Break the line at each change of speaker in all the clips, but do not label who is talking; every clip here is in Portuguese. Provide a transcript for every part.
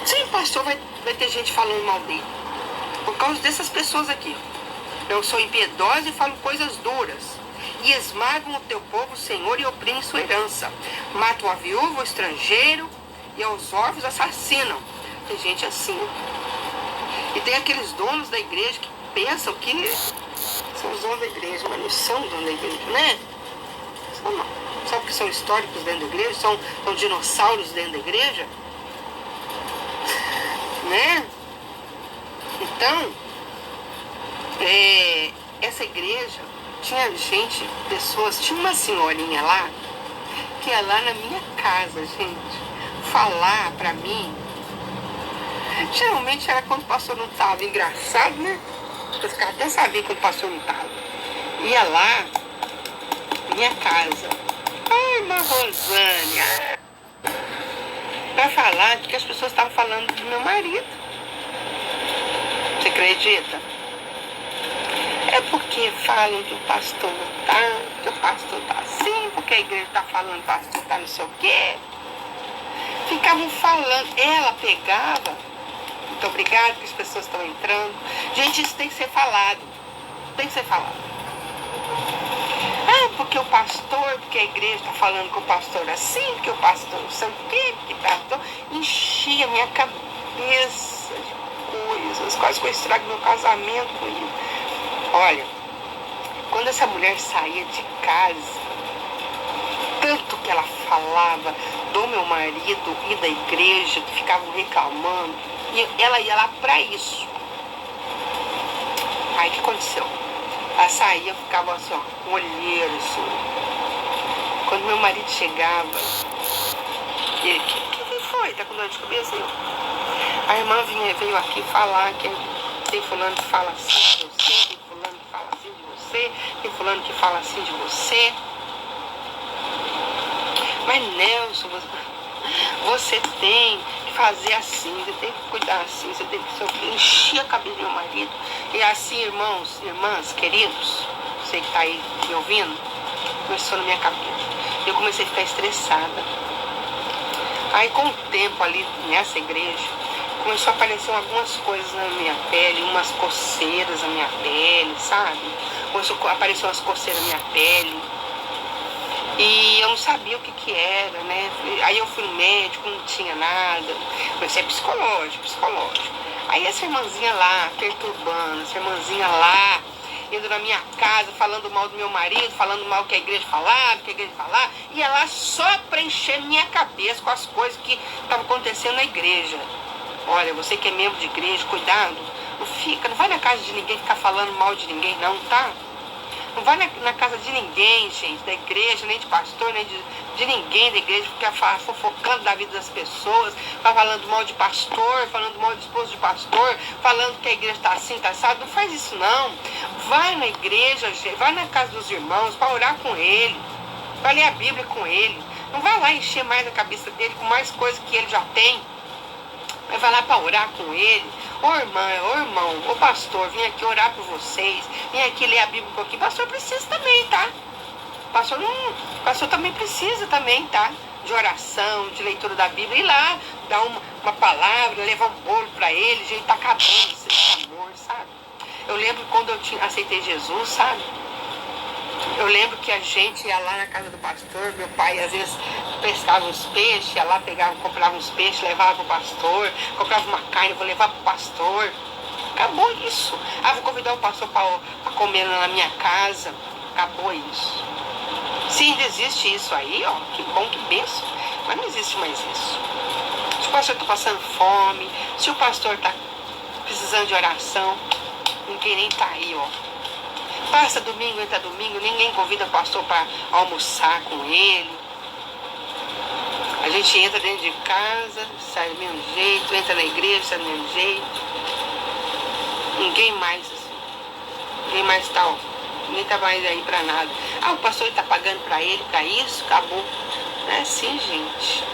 Sim, pastor, vai ter gente falando mal dele. Por causa dessas pessoas aqui. Eu sou impiedosa e falo coisas duras. E esmagam o teu povo, Senhor, e oprimem sua herança. Matam a viúva, o estrangeiro, e aos órfãos assassinam. Tem gente assim. E tem aqueles donos da igreja que pensam que são os donos da igreja, mas não são os donos da igreja, né? São não. Só porque são históricos dentro da igreja, são dinossauros dentro da igreja, né? Então, essa igreja tinha gente, pessoas, tinha uma senhorinha lá, que ia lá na minha casa, gente, falar pra mim. Geralmente era quando o pastor não estava, engraçado, né? Os caras até sabiam quando o pastor não estava. Ia lá, minha casa. Ai, irmã Rosânia. Pra falar de que as pessoas estavam falando do meu marido. Você acredita? É porque falam que o pastor tá assim, porque a igreja tá falando que o pastor tá não sei o quê. Ficavam falando, ela pegava. Muito obrigada, que as pessoas estão entrando. Gente, isso tem que ser falado. Tem que ser falado. Ah, porque o pastor, porque a igreja está falando que o pastor é assim, porque o pastor não sei o quê, porque o pastor enchia minha cabeça de coisas, quase que eu estrago meu casamento com isso. Olha, quando essa mulher saía de casa, tanto que ela falava do meu marido e da igreja, que ficavam reclamando, e ela ia lá pra isso. Aí o que aconteceu? Ela saía, ficava assim, ó, com olheiro, assim. Quando meu marido chegava, ele, que foi? Tá com dor de cabeça? A irmã veio aqui falar que tem fulano que fala assim de você, tem fulano que fala assim de você, tem fulano que fala assim de você. Mas Nelson, você tem que fazer assim, você tem que cuidar assim, você tem que encher a cabeça do meu marido. E assim, irmãos, irmãs, queridos, você que está aí me ouvindo, começou na minha cabeça. Eu comecei a ficar estressada. Aí com o tempo ali nessa igreja, começou a aparecer algumas coisas na minha pele, umas coceiras na minha pele, sabe? Começou a aparecer umas coceiras na minha pele. E eu não sabia o que era, né? Aí eu fui no médico, não tinha nada. Comecei psicológico. Aí essa irmãzinha lá, perturbando, essa irmãzinha lá, indo na minha casa, falando mal do meu marido, falando mal que a igreja falava, ia lá só pra encher minha cabeça com as coisas que estavam acontecendo na igreja. Olha, você que é membro de igreja, cuidado, não vai na casa de ninguém ficar falando mal de ninguém não, tá? Não vai na casa de ninguém, gente, da igreja, nem de pastor, nem de ninguém da igreja, ficar fofocando da vida das pessoas, falando mal de pastor, falando mal de esposo de pastor, falando que a igreja está assim, tá assado. Não faz isso não. Vai na igreja, gente, vai na casa dos irmãos para orar com ele, para ler a Bíblia com ele. Não vai lá encher mais a cabeça dele com mais coisas que ele já tem. Mas vai lá para orar com ele. Ô irmã, ô irmão, ô pastor, vim aqui orar por vocês. Vim aqui ler a Bíblia um pouquinho. Pastor precisa também, tá? Pastor também precisa também, tá? De oração, de leitura da Bíblia. Ir lá, dar uma palavra, levar um bolo para ele. Gente, tá acabando esse amor, sabe? Eu lembro quando eu aceitei Jesus, sabe? Eu lembro que a gente ia lá na casa do pastor, meu pai às vezes pescava uns peixes, ia lá, comprava uns peixes, levava pro pastor, comprava uma carne, vou levar pro pastor. Acabou isso. Ah, vou convidar o pastor para comer na minha casa. Acabou isso. Se ainda existe isso aí, ó, que bom, que benção. Mas não existe mais isso. Se o pastor está passando fome, se o pastor está precisando de oração, ninguém nem tá aí, ó. Passa domingo, entra domingo, ninguém convida o pastor para almoçar com ele. A gente entra dentro de casa, sai do mesmo jeito, entra na igreja, sai do mesmo jeito. Ninguém mais, assim. Ninguém mais tá, ó. Ninguém tá mais aí para nada. Ah, o pastor está pagando para ele, para isso, acabou. Não é assim, gente.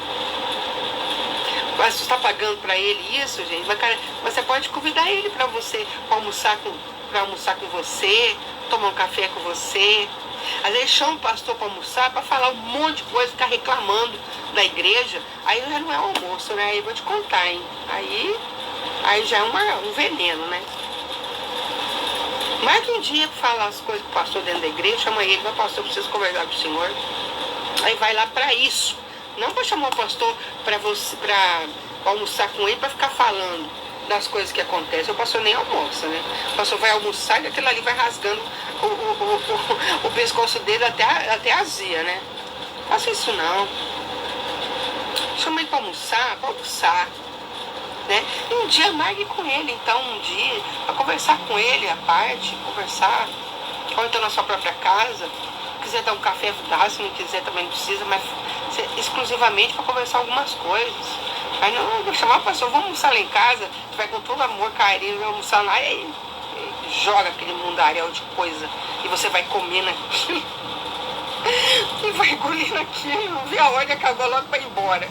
O pastor está pagando para ele isso, gente. Mas, cara, você pode convidar ele para você almoçar com você, tomar um café com você, Às vezes chama o pastor para almoçar, para falar um monte de coisa, ficar reclamando da igreja. Aí já não é almoço, né? Aí eu vou te contar, hein? Aí já é um veneno, né? Mais um dia para falar as coisas com o pastor dentro da igreja, chama ele, vai, pastor, eu preciso conversar com o senhor. Aí vai lá para isso. Não para chamar o pastor para almoçar com ele, para ficar falando das coisas que acontecem. O pastor nem almoça, né? O pastor vai almoçar e aquilo ali vai rasgando o pescoço dele até a azia, né? Não faça isso não. Chama ele para almoçar, né? E um dia marque com ele, então, um dia, para conversar com ele, à parte, conversar, ou então na sua própria casa. Se quiser dar um café, dá, se não quiser também não precisa, mas exclusivamente para conversar algumas coisas. Aí não, vou chamar o pastor, vamos almoçar lá em casa, tu vai com todo amor, carinho, vai almoçar lá e aí joga aquele mundaréu de coisa e você vai comer naquilo e vai engolir naquilo, não vê a hora, acabou logo para ir embora.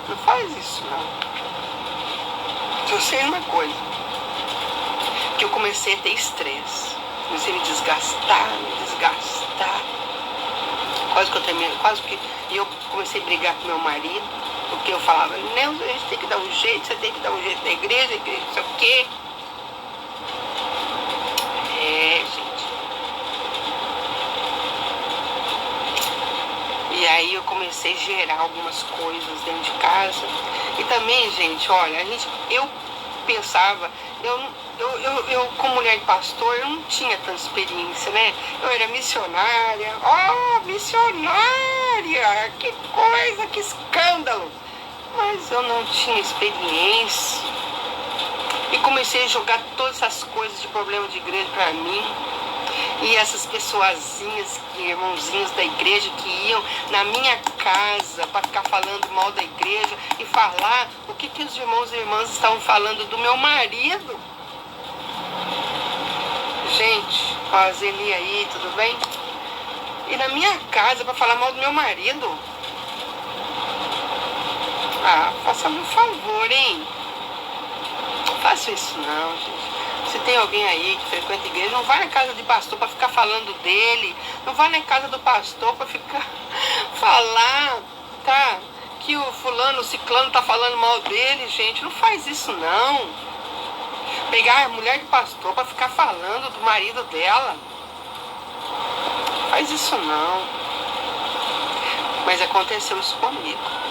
Não faz isso não. Eu sei uma coisa, que eu comecei a ter estresse, comecei a me desgastar, quase que eu comecei a brigar com meu marido, porque eu falava, não, a gente tem que dar um jeito, você tem que dar um jeito na igreja, não sei o quê. Gente. E aí eu comecei a gerar algumas coisas dentro de casa. E também, gente, olha, eu pensava, eu como mulher de pastor, eu não tinha tanta experiência, né? Eu era missionária, missionária, que coisa, que escândalo! Mas eu não tinha experiência. E comecei a jogar todas essas coisas de problema de igreja para mim. E essas pessoazinhas, irmãozinhos da igreja que iam na minha casa para ficar falando mal da igreja e falar o que os irmãos e irmãs estavam falando do meu marido. Gente, ó, Zeli aí, tudo bem? E na minha casa para falar mal do meu marido. Faça-me um favor, hein? Não faça isso não, gente. Se tem alguém aí que frequenta a igreja, não vai na casa de pastor para ficar falando dele. Não vai na casa do pastor para ficar falar, tá? Que o fulano, o ciclano tá falando mal dele, gente. Não faz isso não. Pegar a mulher de pastor para ficar falando do marido dela. Não faz isso não. Mas aconteceu isso comigo.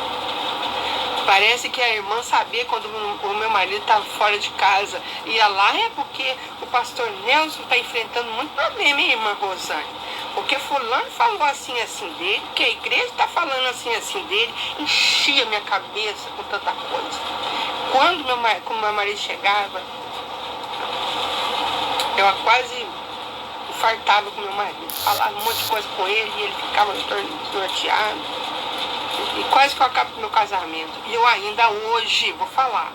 Parece que a irmã sabia quando o meu marido estava fora de casa. Ia lá porque o pastor Nelson está enfrentando muito problema, hein, irmã Rosane? Porque fulano falou assim dele, porque a igreja está falando assim dele. Enchia minha cabeça com tanta coisa. Quando meu marido chegava, eu quase infartava com meu marido. Falava um monte de coisa com ele e ele ficava desnorteado. E quase que eu acabo com o meu casamento. E eu ainda hoje vou falar.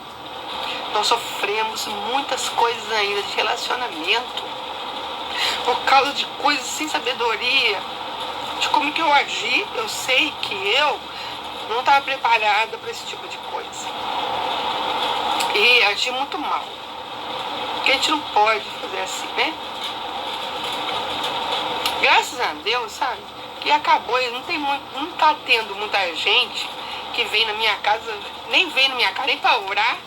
Nós sofremos muitas coisas ainda de relacionamento. Por causa de coisas sem sabedoria. De como que eu agi. Eu sei que eu não estava preparada para esse tipo de coisa. E agi muito mal. Porque a gente não pode fazer assim, né? Graças a Deus, sabe? E acabou, não tá tendo muita gente que vem na minha casa, nem vem na minha casa, nem pra orar,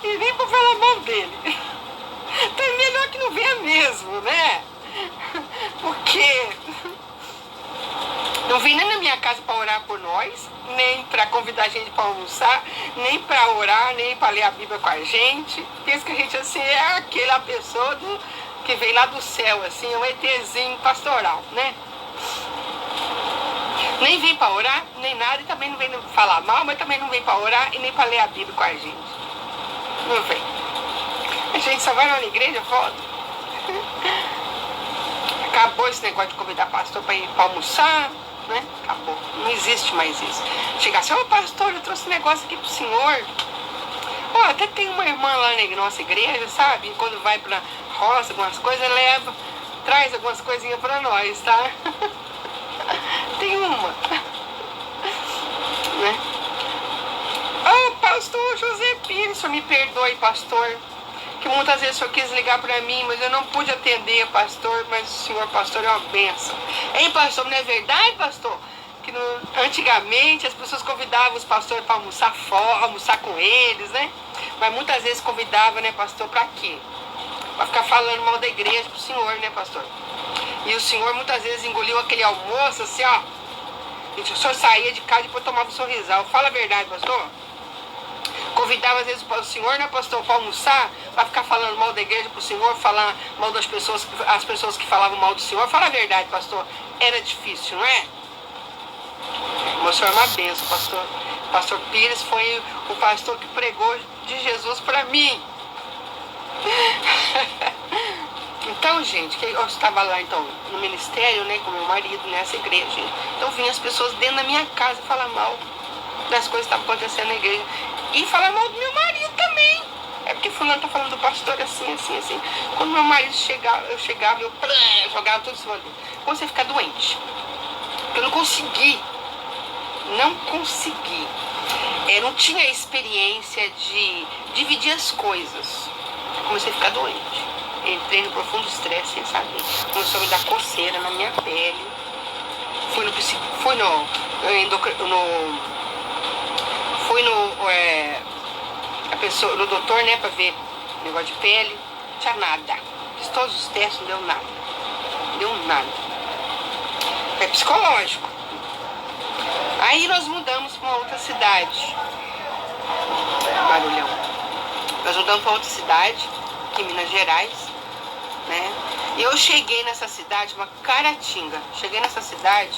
e nem pra falar mal dele. Então é melhor que não venha mesmo, né? Porque não vem nem na minha casa pra orar por nós, nem pra convidar a gente pra almoçar, nem pra orar, nem pra ler a Bíblia com a gente. Pensa que a gente assim é aquela pessoa que vem lá do céu, assim, um ETzinho pastoral, né? Nem vem para orar, nem nada, e também não vem falar mal, mas também não vem para orar e nem para ler a Bíblia com a gente. Não vem. A gente só vai na igreja, volta. Acabou esse negócio de convidar pastor para ir para almoçar, né? Acabou. Não existe mais isso. Chegar assim, ô pastor, eu trouxe um negócio aqui pro senhor. Até tem uma irmã lá na nossa igreja, sabe? E quando vai pra roça, algumas coisas, traz algumas coisinhas para nós, tá? Tem uma, né? Pastor José Pires, me perdoe, pastor. que muitas vezes o senhor quis ligar para mim, mas eu não pude atender, pastor, mas o senhor, pastor, é uma bênção. Hein, pastor, não é verdade, pastor? Que antigamente as pessoas convidavam os pastores para almoçar fora, almoçar com eles, né? Mas muitas vezes convidava, né, pastor, para quê? Para ficar falando mal da igreja pro senhor, né, pastor? E o senhor muitas vezes engoliu aquele almoço assim, ó. E o senhor saía de casa e depois tomava um sorrisal. Fala a verdade, pastor. Convidava às vezes o senhor, né, pastor, para almoçar, para ficar falando mal da igreja pro senhor, falar mal das pessoas, as pessoas que falavam mal do senhor. Fala a verdade, pastor. Era difícil, não é? O senhor é uma bênção, pastor. Pastor Pires foi o pastor que pregou de Jesus para mim. Então, gente, eu estava lá então no ministério, né, com meu marido nessa igreja. Então vinham as pessoas dentro da minha casa falar mal das coisas que estavam acontecendo na igreja. E falar mal do meu marido também. É porque fulano tá falando do pastor assim, assim, assim. Quando meu marido chegava, eu jogava tudo em cima dele. Quando você fica doente. Eu não consegui. Eu não tinha experiência de dividir as coisas. Comecei a ficar doente. Entrei no profundo estresse sem saber. Começou a me dar coceira na minha pele. Fui no doutor, né, pra ver negócio de pele. Não tinha nada. Fiz todos os testes, não deu nada. Não deu nada. É psicológico. Aí nós mudamos para uma outra cidade. Barulhão. Nós mudamos para outra cidade, aqui em Minas Gerais, né? E eu cheguei nessa cidade, uma Caratinga. Cheguei nessa cidade,